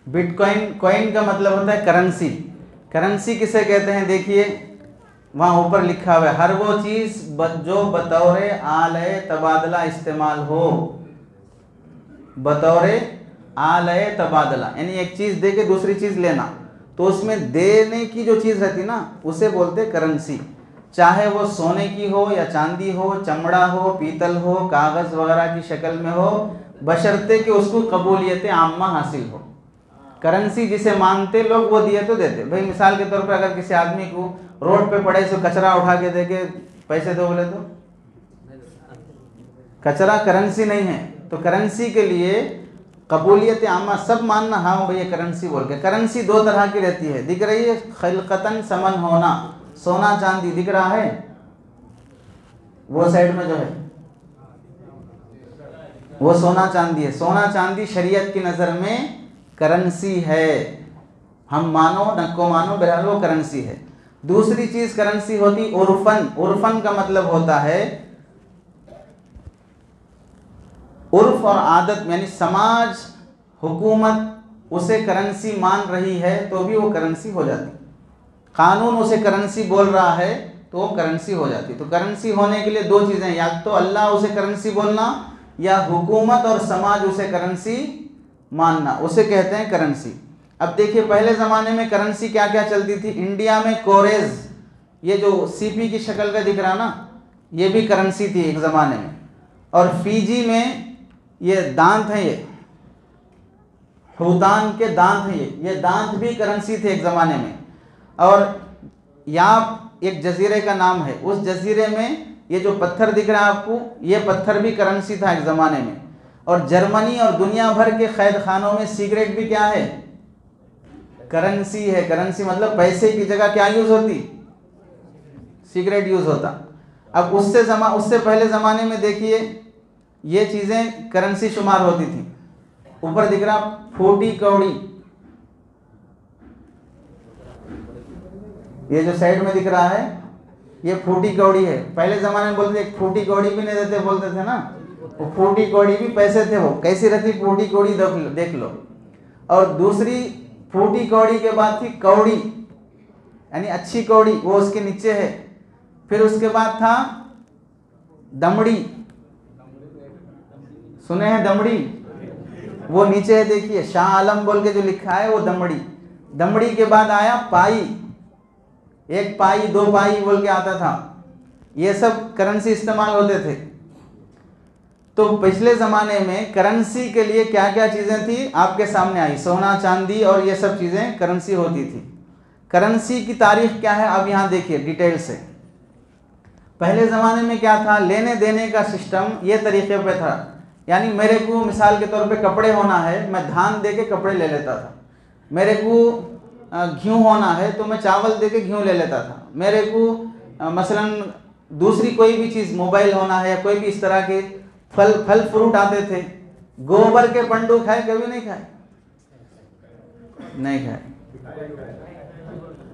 Bitcoin, coin का मतलब होता है करेंसी। करेंसी किसे कहते हैं? देखिए वहाँ ऊपर लिखा हुआ है, हर वो चीज़ जो बतौर आलय तबादला इस्तेमाल हो। बतौर आलय तबादला यानी एक चीज़ दे के दूसरी चीज़ लेना, तो उसमें देने की जो चीज़ रहती ना उसे बोलते करेंसी। चाहे वो सोने की हो या चांदी हो, चमड़ा हो, पीतल हो, कागज़ वगैरह की शक्ल में हो, बशर्ते कि उसको कबूलियत आम्मा हासिल हो। करेंसी जिसे मानते लोग वो दिए तो देते। भाई मिसाल के तौर पर अगर किसी आदमी को रोड पे पड़े से कचरा उठा के दे के पैसे दो बोले तो कचरा करेंसी नहीं है। तो करेंसी के लिए कबूलियत आमा सब मानना, हाँ भैया करेंसी बोल के। करेंसी दो तरह की रहती है, दिख रही है खिलकतन समन होना, सोना चांदी दिख रहा है वो साइड में जो है वो सोना चांदी है। सोना चांदी शरीयत की नज़र में करेंसी है, हम मानो नको मानो बहरहाल वो करेंसी है। दूसरी चीज़ करेंसी होती उर्फन। उर्फन का मतलब होता है उर्फ और आदत, यानी समाज हुकूमत उसे करेंसी मान रही है तो भी वो करेंसी हो जाती। कानून उसे करेंसी बोल रहा है तो वो करेंसी हो जाती। तो करेंसी होने के लिए दो चीज़ें, या तो अल्लाह उसे करेंसी बोलना या हुकूमत और समाज उसे करेंसी मानना, उसे कहते हैं करेंसी। अब देखिए पहले ज़माने में करेंसी क्या क्या चलती थी। इंडिया में कोरेज, ये जो सीपी की शक्ल का दिख रहा ना, ये भी करेंसी थी एक ज़माने में। और फीजी में ये दांत हैं, ये हुतान के दांत हैं, ये दांत भी करेंसी थे एक ज़माने में। और यहाँ एक जजीरे का नाम है, उस जजीरे में ये जो पत्थर दिख रहा है आपको, ये पत्थर भी करेंसी था एक ज़माने में। और जर्मनी और दुनिया भर के कैद खानों में सिगरेट भी क्या है? करेंसी है। करेंसी मतलब पैसे की जगह क्या यूज़ होती? सिगरेट यूज़ होता। अब उससे पहले ज़माने में देखिए ये चीज़ें करेंसी शुमार होती थी। ऊपर दिख रहा फूटी कौड़ी, ये जो साइड में दिख रहा है ये फूटी कौड़ी है। पहले ज़माने में बोलते एक फूटी कौड़ी भी नहीं देते, बोलते थे ना, वो फूटी कौड़ी भी पैसे थे। वो कैसी रहती फूटी कौड़ी देख लो। और दूसरी फूटी कौड़ी के बाद थी कौड़ी, यानी अच्छी कौड़ी, वो उसके नीचे है। फिर उसके बाद था दमड़ी, सुने हैं दमड़ी? वो नीचे है, देखिए शाह आलम बोल के जो लिखा है वो दमड़ी। दमड़ी के बाद आया पाई, एक पाई दो पाई बोल के आता था। ये सब करेंसी इस्तेमाल होते थे। तो पिछले ज़माने में करेंसी के लिए क्या क्या चीज़ें थी आपके सामने आई, सोना चांदी और ये सब चीज़ें करेंसी होती थी। करेंसी की तारीख क्या है अब यहाँ देखिए डिटेल से। पहले ज़माने में क्या था, लेने देने का सिस्टम ये तरीके पे था। यानी मेरे को मिसाल के तौर पे कपड़े होना है, मैं धान दे के कपड़े ले लेता था। मेरे को घी होना है तो मैं चावल दे के घी ले लेता था। मेरे को मसलन दूसरी कोई भी चीज़, मोबाइल होना है या कोई भी इस तरह के फल फ्रूट आते थे। गोबर के पंडू खाए? कभी नहीं खाए? नहीं खाए।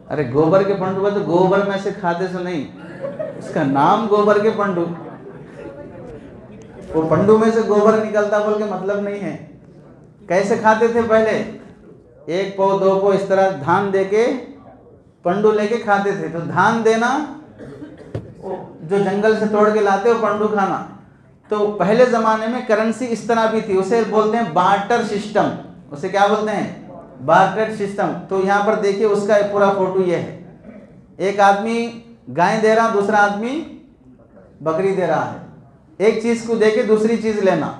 अरे गोबर के पंडू का तो गोबर में से खाते से नहीं, उसका नाम गोबर के पंडू, वो पंडू में से गोबर निकलता बोल के मतलब नहीं है। कैसे खाते थे पहले? एक पौ दो पौ इस तरह धान दे के पंडू लेके खाते थे। तो धान देना, जो जंगल से तोड़ के लाते हो पंडू खाना। तो पहले ज़माने में करेंसी इस तरह भी थी, उसे बोलते हैं बार्टर सिस्टम। उसे क्या बोलते हैं? Barter system. तो यहाँ पर देखिए उसका पूरा फोटो ये है। एक आदमी गाय दे रहा, दूसरा आदमी बकरी दे रहा है। एक चीज़ को दे के दूसरी चीज़ लेना,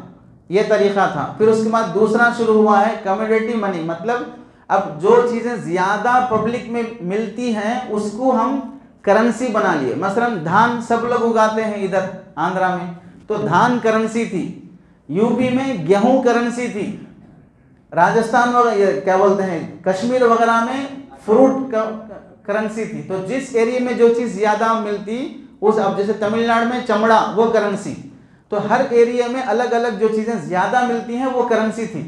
ये तरीका था। फिर उसके बाद दूसरा शुरू हुआ है कमोडिटी मनी, मतलब अब जो चीज़ें ज़्यादा पब्लिक में मिलती हैं उसको हम करेंसी बना लिए। मसलन धान सब लोग उगाते हैं इधर आंध्रा में, तो धान करेंसी थी। यूपी में गेहूं करेंसी थी। राजस्थान और क्या बोलते हैं कश्मीर वगैरह में फ्रूट करेंसी थी। तो जिस एरिया में जो चीज़ ज़्यादा मिलती उस, अब जैसे तमिलनाडु में चमड़ा, वो करेंसी। तो हर एरिया में अलग अलग जो चीज़ें ज़्यादा मिलती हैं वो करेंसी थी।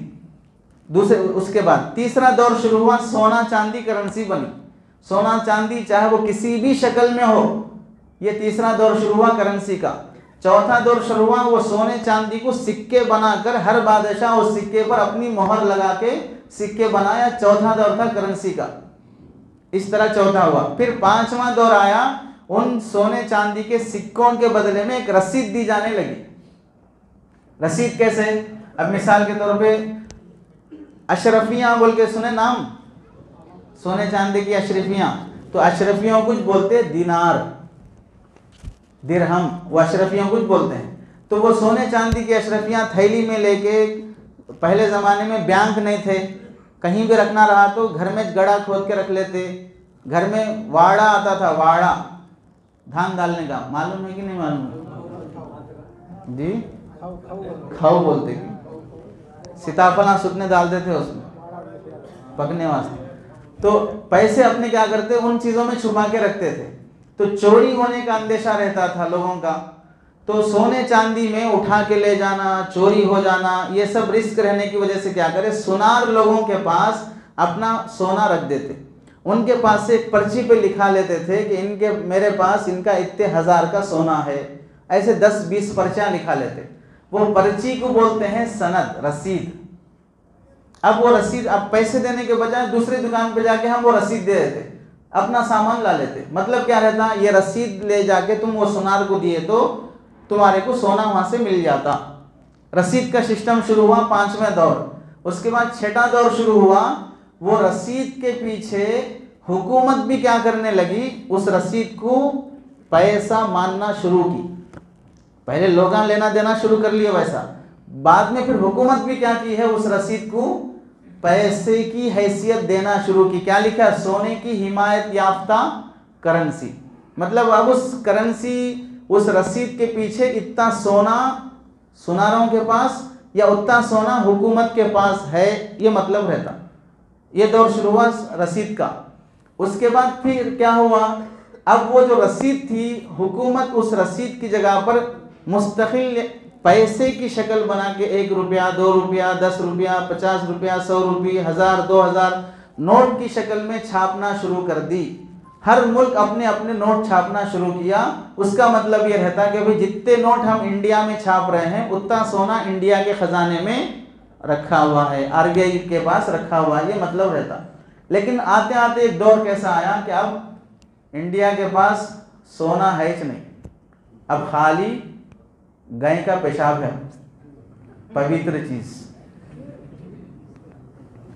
दूसरे उसके बाद तीसरा दौर शुरू हुआ, सोना चांदी करेंसी बनी। सोना चांदी चाहे वो किसी भी शक्ल में हो, ये तीसरा दौर शुरू हुआ करेंसी का। चौथा दौर शुरू हुआ, वो सोने चांदी को सिक्के बनाकर हर बादशाह उस सिक्के पर अपनी मोहर लगा के सिक्के बनाया, चौथा दौर था करेंसी का। इस तरह चौथा हुआ। फिर पांचवा दौर आया, उन सोने चांदी के सिक्कों के बदले में एक रसीद दी जाने लगी। रसीद कैसे? अब मिसाल के तौर पे अशरफियां बोल के सुने नाम, सोने चांदी की अशरफियां, तो अशरफियों कुछ बोलते दिनार, दिरहम, वो अशरफियों कुछ बोलते हैं। तो वो सोने चांदी की अशरफियां थैली में लेके, पहले ज़माने में बैंक नहीं थे, कहीं भी रखना रहा तो घर में गड़ा खोद के रख लेते। घर में वाड़ा आता था, वाड़ा धान डालने का, मालूम है कि नहीं मालूम जी? खाओ बोलते कि सीताफला सुतने डाल देते उसमें पकने वास्ते। तो पैसे अपने क्या करते, उन चीज़ों में छुपा के रखते थे। तो चोरी होने का अंदेशा रहता था लोगों का, तो सोने चांदी में उठा के ले जाना, चोरी हो जाना, ये सब रिस्क रहने की वजह से क्या करे, सुनार लोगों के पास अपना सोना रख देते। उनके पास से एक पर्ची पे लिखा लेते थे कि इनके, मेरे पास इनका इतने हजार का सोना है, ऐसे 10-20 पर्चियां लिखा लेते। वो पर्ची को बोलते हैं सनद, रसीद। अब वो रसीद, अब पैसे देने के बजाय दूसरी दुकान पे जाके हम वो रसीद दे देते, अपना सामान ला लेते। मतलब क्या रहता, ये रसीद ले जाके तुम वो सुनार को दिए तो तुम्हारे को सोना वहां से मिल जाता। रसीद का सिस्टम शुरू हुआ पांचवें दौर। उसके बाद छठा दौर शुरू हुआ। वो रसीद के पीछे हुकूमत भी क्या करने लगी, उस रसीद को पैसा मानना शुरू की। पहले लोग लेना देना शुरू कर लिया वैसा, बाद में फिर हुकूमत भी क्या की है, उस रसीद को पैसे की हैसियत देना शुरू की। क्या लिखा, सोने की हिमायत याफ्ता करेंसी। मतलब अब उस करेंसी, उस रसीद के पीछे इतना सोना सुनारों के पास या उतना सोना हुकूमत के पास है, ये मतलब रहता। ये दौर शुरू हुआ रसीद का। उसके बाद फिर क्या हुआ, अब वो जो रसीद थी, हुकूमत उस रसीद की जगह पर मुस्तकिल पैसे की शक्ल बना के 1 रुपया, 2 रुपया, 10 रुपया, 50 रुपया, 100 रुपये, 1000, 2000 नोट की शक्ल में छापना शुरू कर दी। हर मुल्क अपने अपने नोट छापना शुरू किया। उसका मतलब ये रहता कि भाई जितने नोट हम इंडिया में छाप रहे हैं, उतना सोना इंडिया के खजाने में रखा हुआ है, आरबीआई के पास रखा हुआ है, ये मतलब रहता। लेकिन आते आते एक दौर कैसा आया कि अब इंडिया के पास सोना है ही नहीं, अब खाली गाय का पेशाब है, पवित्र चीज।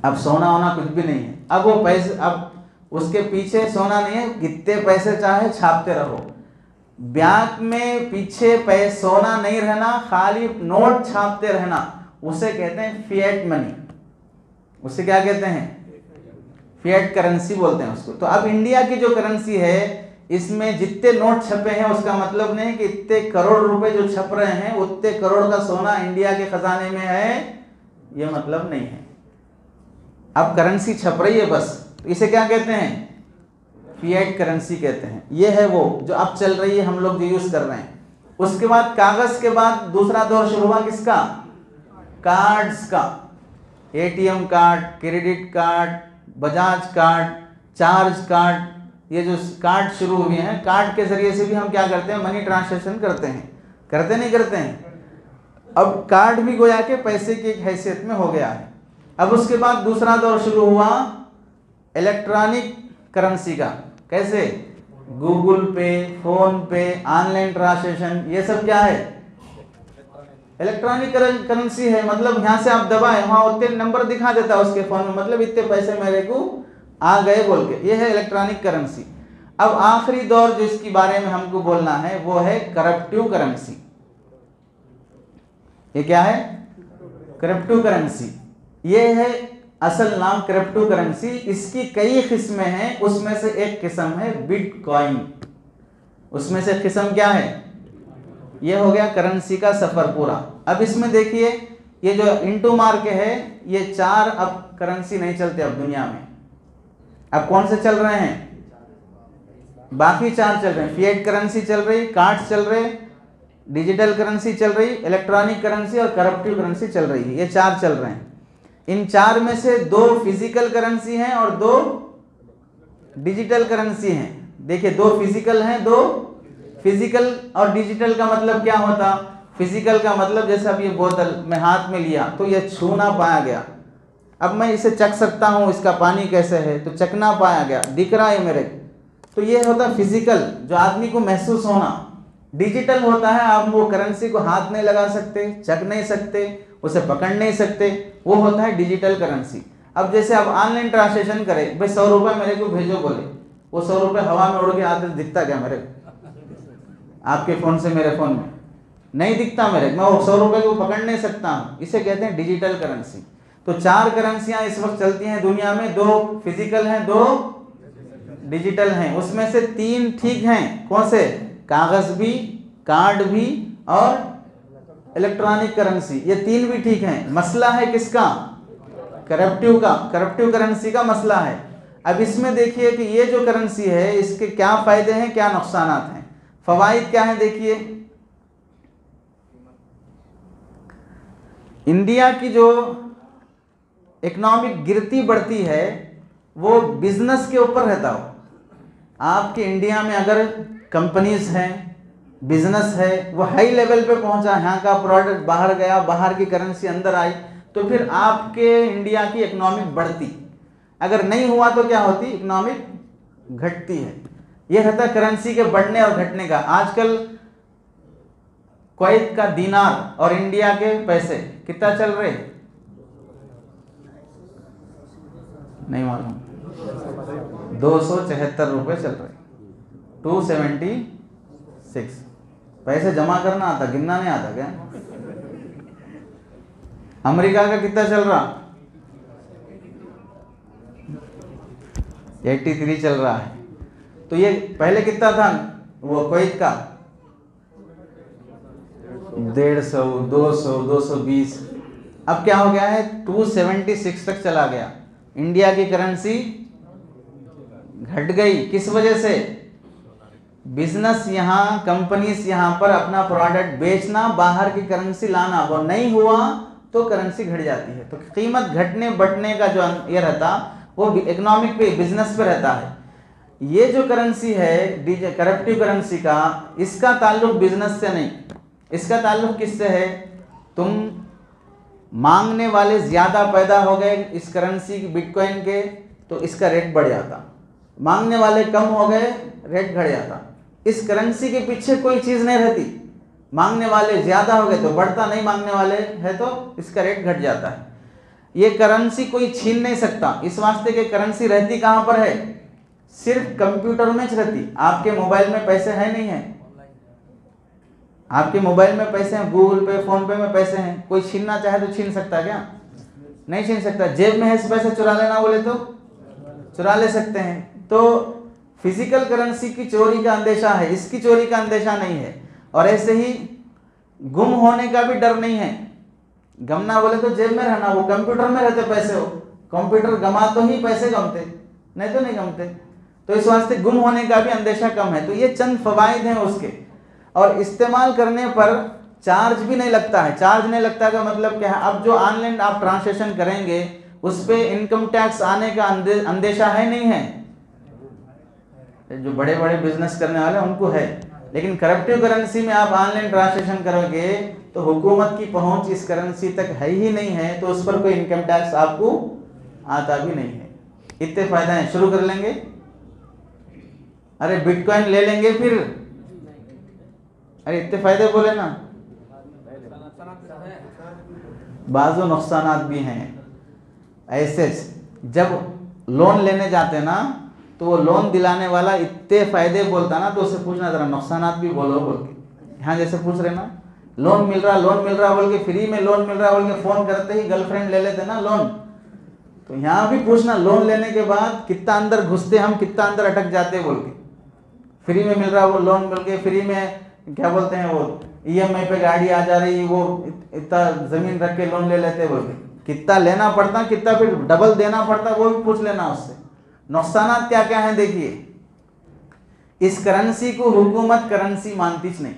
अब सोना होना कुछ भी नहीं है। अब वो पैसे, अब उसके पीछे सोना नहीं है, कितने पैसे चाहे छापते रहो। बैंक में पीछे पैसे सोना नहीं रहना, खाली नोट छापते रहना, उसे कहते हैं फिएट मनी। उसे क्या कहते हैं, फिएट करेंसी बोलते हैं उसको। तो अब इंडिया की जो करेंसी है, इसमें जितने नोट छपे हैं, उसका मतलब नहीं कि इतने करोड़ रुपए जो छप रहे हैं उतने करोड़ का सोना इंडिया के खजाने में है, ये मतलब नहीं है। अब करेंसी छप रही है बस, तो इसे क्या कहते हैं, फिएट करेंसी कहते हैं। ये है वो जो अब चल रही है, हम लोग जो यूज कर रहे हैं। उसके बाद कागज के बाद दूसरा दौर शुरू हुआ किसका, कार्ड्स का। ATM card, credit card, Bajaj card, charge card, ये जो कार्ड शुरू हुए हैं, कार्ड के जरिए से भी हम क्या करते हैं, मनी ट्रांसैक्शन करते हैं, करते नहीं करते हैं। अब कार्ड भी गोया के पैसे की एक हैसियत में हो गया है। अब उसके बाद दूसरा दौर शुरू हुआ इलेक्ट्रॉनिक करेंसी का। कैसे, गूगल पे, फोन पे, ऑनलाइन ट्रांसैक्शन, ये सब क्या है, इलेक्ट्रॉनिक करेंसी है। मतलब यहाँ से आप दबाए, वहाँ उतने नंबर दिखा देता है उसके फोन में, मतलब इतने पैसे मेरे को आ गए बोल के, ये है इलेक्ट्रॉनिक करेंसी। अब आखिरी दौर जो इसके बारे में हमको बोलना है वो है करप्टिव करेंसी। ये क्या है, क्रिप्टो करेंसी। ये है असल नाम क्रिप्टो करेंसी। इसकी कई किस्में हैं, उसमें से एक किस्म है बिटकॉइन। उसमें से किस्म क्या है, ये हो गया करेंसी का सफर पूरा। अब इसमें देखिए, ये जो इंटू मार के है, ये 4 अब करेंसी नहीं चलते अब दुनिया में। अब कौन से चल रहे हैं, बाकी 4 चल रहे हैं। फिएट करेंसी चल रही, कार्ड्स चल रहे, डिजिटल करेंसी चल रही, इलेक्ट्रॉनिक करेंसी और करप्टिव करेंसी चल रही है। ये 4 चल रहे हैं। इन 4 में से 2 फिजिकल करेंसी हैं और 2 डिजिटल करेंसी हैं। देखिए, 2 फिजिकल हैं, 2 फिजिकल। और डिजिटल का मतलब क्या होता, फिजिकल का मतलब जैसे अब ये बोतल में हाथ में लिया तो ये छू ना पाया गया। अब मैं इसे चख सकता हूँ, इसका पानी कैसे है, तो चखना पाया गया, दिख रहा है मेरे को। तो ये होता फिजिकल, जो आदमी को महसूस होना। डिजिटल होता है आप वो करेंसी को हाथ नहीं लगा सकते, चख नहीं सकते, उसे पकड़ नहीं सकते, वो होता है डिजिटल करेंसी। अब जैसे आप ऑनलाइन ट्रांसलेशन करें, भाई 100 रुपये मेरे को भेजो बोले, वो 100 रुपये हवा में उड़ के आते दिखता क्या मेरे को? आपके फ़ोन से मेरे फ़ोन में नहीं दिखता मेरे, मैं वो 100 रुपये को पकड़ नहीं सकता हूँ। इसे कहते हैं डिजिटल करेंसी। तो 4 करेंसियाँ इस वक्त चलती हैं दुनिया में, 2 फिजिकल हैं, 2 डिजिटल हैं। उसमें से 3 ठीक हैं। कौन से? कागज़ भी, कार्ड भी और इलेक्ट्रॉनिक करेंसी, ये 3 भी ठीक हैं। मसला है किसका? करप्टिव का, करप्टिव करेंसी का मसला है। अब इसमें देखिए कि ये जो करेंसी है इसके क्या फ़ायदे हैं, क्या नुकसान हैं। फ़वाइद क्या है देखिए, इंडिया की जो इकोनॉमिक गिरती बढ़ती है वो बिजनेस के ऊपर रहता हो। आपके इंडिया में अगर कंपनीज हैं, बिजनेस है, वो हाई लेवल पे पहुंचा, यहाँ का प्रोडक्ट बाहर गया, बाहर की करेंसी अंदर आई, तो फिर आपके इंडिया की इकोनॉमिक बढ़ती। अगर नहीं हुआ तो क्या होती? इकोनॉमिक घटती है। ये रहता करेंसी के बढ़ने और घटने का। आजकल कुवैत का दीनार और इंडिया के पैसे कितना चल रहे? नहीं मालूम, 274 रुपये चल रहे, 276। पैसे जमा करना आता, गिनना नहीं आता क्या? अमेरिका का कितना चल रहा? 83 चल रहा है। तो ये पहले कितना था वो कुवैत का? 150, 200, 220। अब क्या हो गया है? 276 तक चला गया। इंडिया की करेंसी घट गई। किस वजह से? बिजनेस यहाँ, कंपनीज यहाँ पर अपना प्रोडक्ट बेचना, बाहर की करेंसी लाना, वो नहीं हुआ तो करेंसी घट जाती है। तो कीमत घटने बढ़ने का जो ये रहता वो इकोनॉमिक पे, बिजनेस पे रहता है। ये जो करेंसी है करप्टिव करेंसी का, इसका ताल्लुक बिजनेस से नहीं, इसका ताल्लुक किससे है? तुम मांगने वाले ज़्यादा पैदा हो गए इस करेंसी की, बिटकॉइन के, तो इसका रेट बढ़ जाता। मांगने वाले कम हो गए, रेट घट जाता। इस करेंसी के पीछे कोई चीज़ नहीं रहती। मांगने वाले ज़्यादा हो गए तो बढ़ता, नहीं मांगने वाले है तो इसका रेट घट जाता है। ये करेंसी कोई छीन नहीं सकता। इस वास्ते कि करेंसी रहती कहाँ पर है? सिर्फ कंप्यूटर में रहती। आपके मोबाइल में पैसे हैं नहीं है? आपके मोबाइल में पैसे हैं, गूगल पे, फोन पे में पैसे हैं। कोई छीनना चाहे तो छीन सकता क्या? नहीं छीन सकता। जेब में है पैसे चुरा लेना बोले तो चुरा ले सकते हैं। तो फिजिकल करेंसी की चोरी का अंदेशा है, इसकी चोरी का अंदेशा नहीं है। और ऐसे ही गुम होने का भी डर नहीं है। गमना बोले तो जेब में रहना, वो कंप्यूटर में रहते पैसे, हो कंप्यूटर गमा तो ही पैसे गमते, नहीं तो नहीं गमते। तो इस वास्ते गुम होने का भी अंदेशा कम है। तो ये चंद फवाइद हैं उसके। और इस्तेमाल करने पर चार्ज भी नहीं लगता है। चार्ज नहीं लगता का मतलब क्या है? अब जो ऑनलाइन आप ट्रांसलेशन करेंगे उस पर इनकम टैक्स आने का अंदेशा है नहीं है? जो बड़े बड़े बिजनेस करने वाले उनको है। लेकिन करप्टिव करेंसी में आप ऑनलाइन ट्रांसलेशन करोगे तो हुकूमत की पहुंच इस करेंसी तक है ही नहीं है, तो उस पर कोई इनकम टैक्स आपको आता भी नहीं है। इतने फायदे हैं। शुरू कर लेंगे? अरे बिटकॉइन ले लेंगे फिर? अरे इतने फायदे बोले ना, बाजू नुकसानात भी हैं। ऐसे जब लोन लेने जाते ना तो वो लोन दिलाने वाला इतने फायदे बोलता ना, तो उससे पूछना जरा नुकसानात भी बोलो बोल के। यहाँ जैसे पूछ रहे ना, लोन मिल रहा बोल के, फ्री में लोन मिल रहा बोल के, फोन करते ही गर्लफ्रेंड ले लेते ना लोन। तो यहाँ भी पूछना लोन लेने के बाद कितना अंदर घुसते हम, कितना अंदर अटक जाते बोल के। फ्री में मिल रहा वो लोन बोल के, फ्री में क्या बोलते हैं वो EMI पे गाड़ी आ जा रही, वो इतना जमीन रख के लोन ले लेते बोल के। कितना लेना पड़ता, कितना फिर डबल देना पड़ता, वो भी पूछ लेना उससे। नुकसानात क्या क्या हैं देखिए। इस करेंसी को हुकूमत करेंसी मानती नहीं।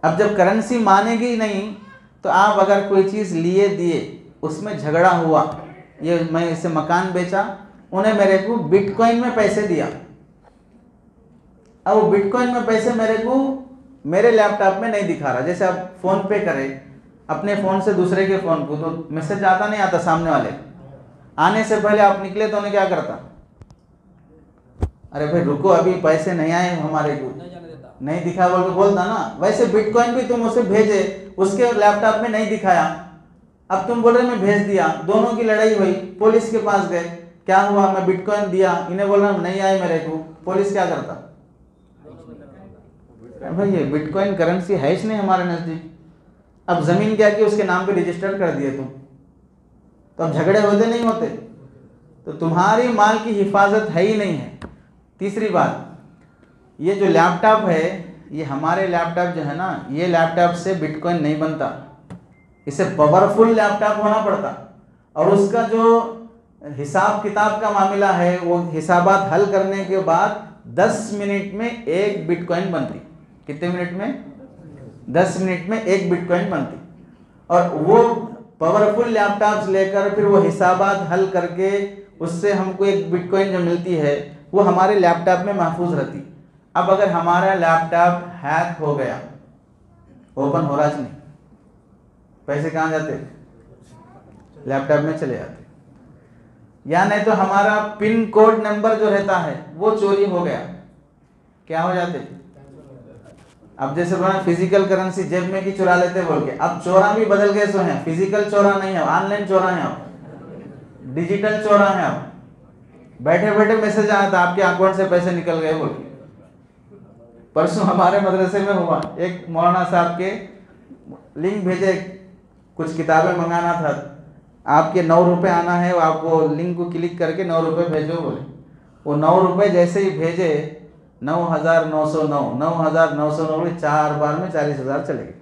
अब जब करेंसी मानेगी नहीं तो आप अगर कोई चीज़ लिए दिए, उसमें झगड़ा हुआ, ये मैं इसे मकान बेचा, उन्हें मेरे को बिटकॉइन में पैसे दिया। अब वो बिटकॉइन में पैसे मेरे को मेरे लैपटॉप में नहीं दिखा रहा। जैसे आप फोन पे करें अपने फ़ोन से दूसरे के फ़ोन को, तो मैसेज आता नहीं आता सामने वाले, आने से पहले आप निकले तो उन्हें क्या करता, अरे भाई रुको अभी पैसे नहीं आए हमारे को, नहीं दिखा बोल के बोलता ना। वैसे बिटकॉइन भी तुम उसे भेजे, उसके लैपटॉप में नहीं दिखाया, अब तुम बोल रहे मैं भेज दिया, दोनों की लड़ाई हुई, पुलिस के पास गए, क्या हुआ, मैं बिटकॉइन दिया, इन्हें बोल रहा नहीं आए मेरे को, पुलिस क्या करता, भाई ये बिटकॉइन करेंसी है ही नहीं हमारे नजदीक, अब जमीन क्या की उसके नाम पे रजिस्टर कर दिए तुम, तो अब झगड़े होते नहीं होते, तो तुम्हारी माल की हिफाजत है ही नहीं है। तीसरी बात, ये जो लैपटॉप है, ये हमारे लैपटॉप जो है ना, ये लैपटॉप से बिटकॉइन नहीं बनता, इसे पावरफुल लैपटॉप होना पड़ता, और उसका जो हिसाब किताब का मामला है, वो हिसाबात हल करने के बाद 10 मिनट में एक बिटकॉइन बनती। कितने मिनट में? 10 मिनट में एक बिटकॉइन बनती। और वो पावरफुल लैपटॉप्स लेकर फिर वो हिसाबात हल करके उससे हमको एक बिटकॉइन जो मिलती है वो हमारे लैपटॉप में महफूज रहती। अब अगर हमारा लैपटॉप हैक हो गया, ओपन हो रहा नहीं, पैसे कहाँ जाते? लैपटॉप में चले जाते। या नहीं तो हमारा पिन कोड नंबर जो रहता है वो चोरी हो गया, क्या हो जाते? अब जैसे बोला फिजिकल करेंसी जेब में की चुरा लेते बोल के, अब चोरा भी बदल गए सो हैं, फिजिकल चोरा नहीं है, ऑनलाइन चोरा है, अब डिजिटल चोरा है। अब बैठे बैठे मैसेज आया था आपके अकाउंट से पैसे निकल गए बोल के। परसों हमारे मदरसे में हुआ, एक मौलाना साहब के लिंक भेजे, कुछ किताबें मंगाना था, आपके 9 रुपये आना है, आप वो लिंक को क्लिक करके 9 रुपये भेजो बोले। वो 9 रुपये जैसे ही भेजे 9,909 9,909 4 बार में 40,000 चले गए।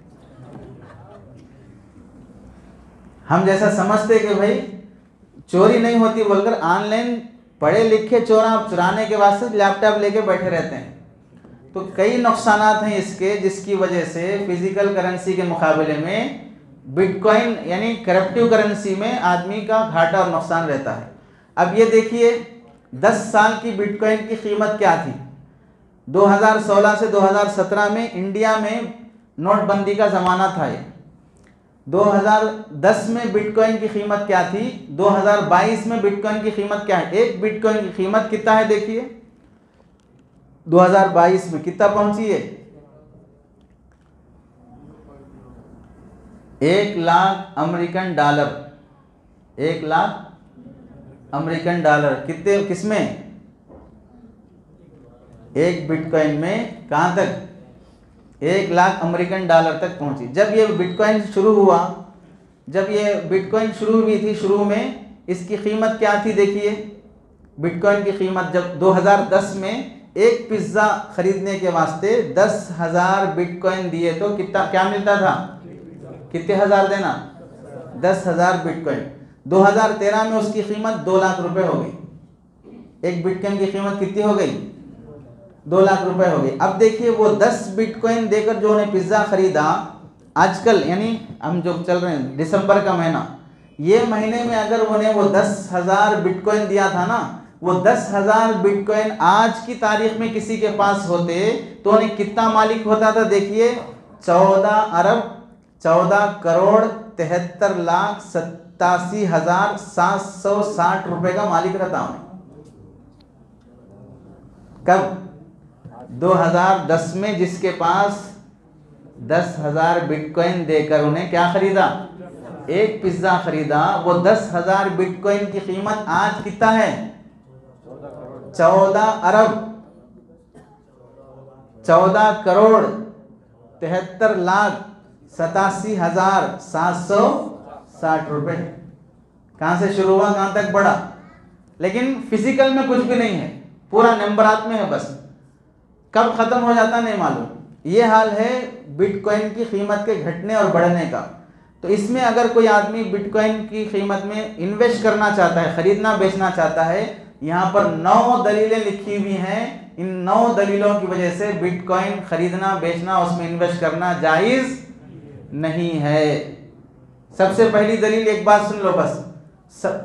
हम जैसा समझते कि भाई चोरी नहीं होती बोलकर ऑनलाइन पढ़े लिखे चोरा चुराने के वास्ते लैपटॉप लेके बैठे रहते हैं। तो कई नुकसानात हैं इसके, जिसकी वजह से फिजिकल करेंसी के मुकाबले में बिटकॉइन यानी करप्टिव करेंसी में आदमी का घाटा और नुकसान रहता है। अब ये देखिए 10 साल की बिटकॉइन की कीमत क्या थी। 2016 से 2017 में इंडिया में नोटबंदी का ज़माना था ये। 2010 में बिटकॉइन की कीमत क्या थी, 2022 में बिटकॉइन की कीमत क्या है? एक बिटकॉइन की कीमत कितना है देखिए, 2022 में कितना पहुंची है? 1 lakh American dollar. 1 lakh American dollar कितने, किसमें? एक बिटकॉइन में कहां तक? 1 लाख अमेरिकन डॉलर तक पहुंची। जब ये बिटकॉइन शुरू हुआ, जब ये बिटकॉइन शुरू हुई थी, शुरू में इसकी कीमत क्या थी देखिए। बिटकॉइन की कीमत जब 2010 में एक पिज्ज़ा खरीदने के वास्ते 10,000 बिटकॉइन दिए तो कितना क्या मिलता था? कितने हज़ार देना? 10,000 बिटकॉइन। 2013 में उसकी कीमत 2 लाख रुपए हो गई। एक बिटकॉइन की कीमत कितनी हो गई? 2 लाख रुपए हो गई। अब देखिए वो 10 बिटकॉइन देकर जो उन्हें पिज्ज़ा खरीदा, आजकल यानी हम जो चल रहे हैं दिसंबर का महीना, ये महीने में अगर उन्हें वो 10,000 बिटकॉइन दिया था ना, वो 10,000 बिटकॉइन आज की तारीख में किसी के पास होते तो उन्हें कितना मालिक होता था देखिए? 14 करोड़ 73,87,760 रुपए का मालिक रहता उन्हें। कब? 2010 में, जिसके पास 10,000 बिटकॉइन देकर उन्हें क्या खरीदा? एक पिज्जा खरीदा। वो 10,000 बिटकॉइन की कीमत आज कितना है? 14 करोड़ 73,87,760 रुपए। कहां से शुरू हुआ, कहां तक बढ़ा? लेकिन फिजिकल में कुछ भी नहीं है, पूरा नंबरात में है बस। कब खत्म हो जाता नहीं मालूम। ये हाल है बिटकॉइन की कीमत के घटने और बढ़ने का। तो इसमें अगर कोई आदमी बिटकॉइन की कीमत में इन्वेस्ट करना चाहता है, खरीदना बेचना चाहता है, यहाँ पर 9 दलीलें लिखी हुई हैं। इन 9 दलीलों की वजह से बिटकॉइन खरीदना बेचना, उसमें इन्वेस्ट करना जायज़ नहीं है। सबसे पहली दलील एक बात सुन लो बस,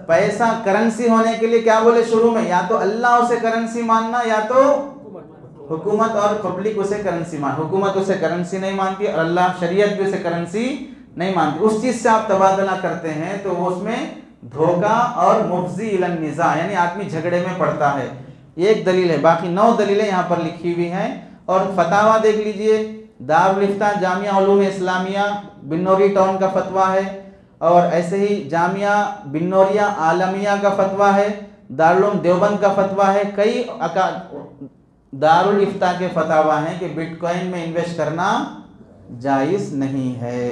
पैसा करेंसी होने के लिए क्या बोले शुरू में? या तो अल्लाह उसे करेंसी मानना, या तो हुकूमत और पब्लिक उसे करेंसी मान। हुकूमत उसे करेंसी नहीं मानती और अल्लाह शरीयत भी उसे करेंसी नहीं मानती, उस चीज से आप तबादला करते हैं तो वो उसमें धोखा और मुफ्जी इलन निज़ा, यानी आदमी झगड़े में पड़ता है। ये एक दलील है, बाकी 9 दलीलें यहाँ पर लिखी हुई हैं। और फतावा देख लीजिए, दारुल इफ्ता जामिया उलूम इस्लामिया बिन्नौरी टाउन का फतवा है, और ऐसे ही जामिया बिन्नौरिया आलमिया का फतवा है, दारुल उलूम देवबंद का फतवा है, कई दारुल इफ्ता के फतावा हैं कि बिटकॉइन में इन्वेस्ट करना जायज़ नहीं है।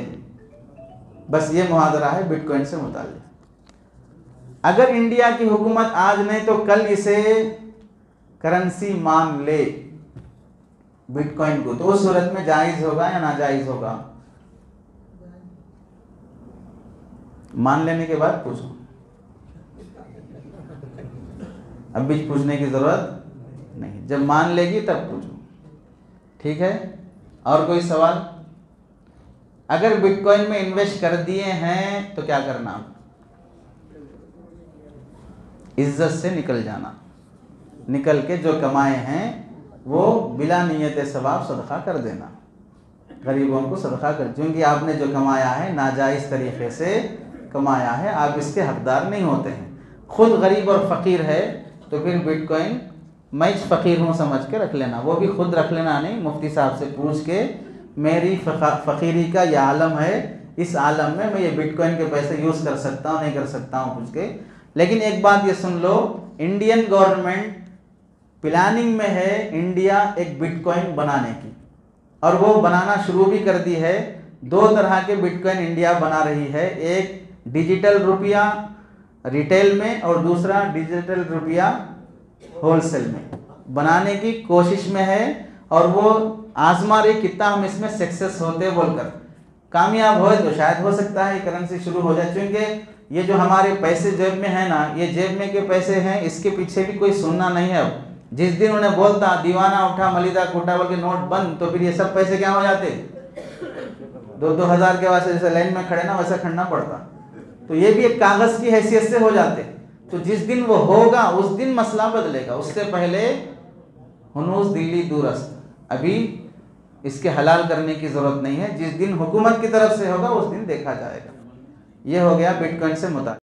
बस ये मुहादरा है बिटकॉइन से मुताल्लिक़। अगर इंडिया की हुकूमत आज नहीं तो कल इसे करेंसी मान ले बिटकॉइन को, तो उस सूरत में जायज़ होगा या नाजायज़ होगा? मान लेने के बाद पूछो, अब भी पूछने की जरूरत नहीं, जब मान लेगी तब पूछो, ठीक है? और कोई सवाल? अगर बिटकॉइन में इन्वेस्ट कर दिए हैं तो क्या करना? इज्जत से निकल जाना, निकल के जो कमाए हैं वो बिला नियत सवाब सदका कर देना, गरीबों को सदका कर, क्योंकि आपने जो कमाया है नाजायज़ तरीक़े से कमाया है, आप इसके हकदार नहीं होते हैं। खुद गरीब और फ़कीर है तो फिर बिटकॉइन मैं फ़कीर हूँ समझ के रख लेना, वो भी खुद रख लेना नहीं, मुफ्ती साहब से पूछ के मेरी फ़कीरी का यह आलम है, इस आलम में मैं ये बिटकॉइन के पैसे यूज़ कर सकता हूँ नहीं कर सकता हूँ पूछ के। लेकिन एक बात ये सुन लो, इंडियन गवर्नमेंट प्लानिंग में है इंडिया एक बिटकॉइन बनाने की, और वो बनाना शुरू भी कर दी है। 2 तरह के बिटकॉइन इंडिया बना रही है, एक डिजिटल रुपया रिटेल में और दूसरा डिजिटल रुपया होलसेल में बनाने की कोशिश में है, और वो आजमा रही कितना हम इसमें सक्सेस होते बोलकर। कामयाब हो तो शायद हो सकता है करेंसी शुरू हो जाए, क्योंकि ये जो हमारे पैसे जेब में है ना, ये जेब में के पैसे हैं, इसके पीछे भी कोई सुनना नहीं है। अब जिस दिन उन्हें बोलता दीवाना उठा मलिदा कोटा बोल के नोट बंद, तो फिर ये सब पैसे क्या हो जाते? 2-2 हज़ार के वास्ते जैसे लाइन में खड़े ना वैसा खड़ना पड़ता, तो ये भी एक कागज़ की हैसियत से हो जाते। तो जिस दिन वो होगा उस दिन मसला बदलेगा, उससे पहले हुनूस दिल्ली दूरस्त, अभी इसके हलाल करने की ज़रूरत नहीं है। जिस दिन हुकूमत की तरफ से होगा उस दिन देखा जाएगा। ये हो गया बिटकॉइन से मुताल्लिक़।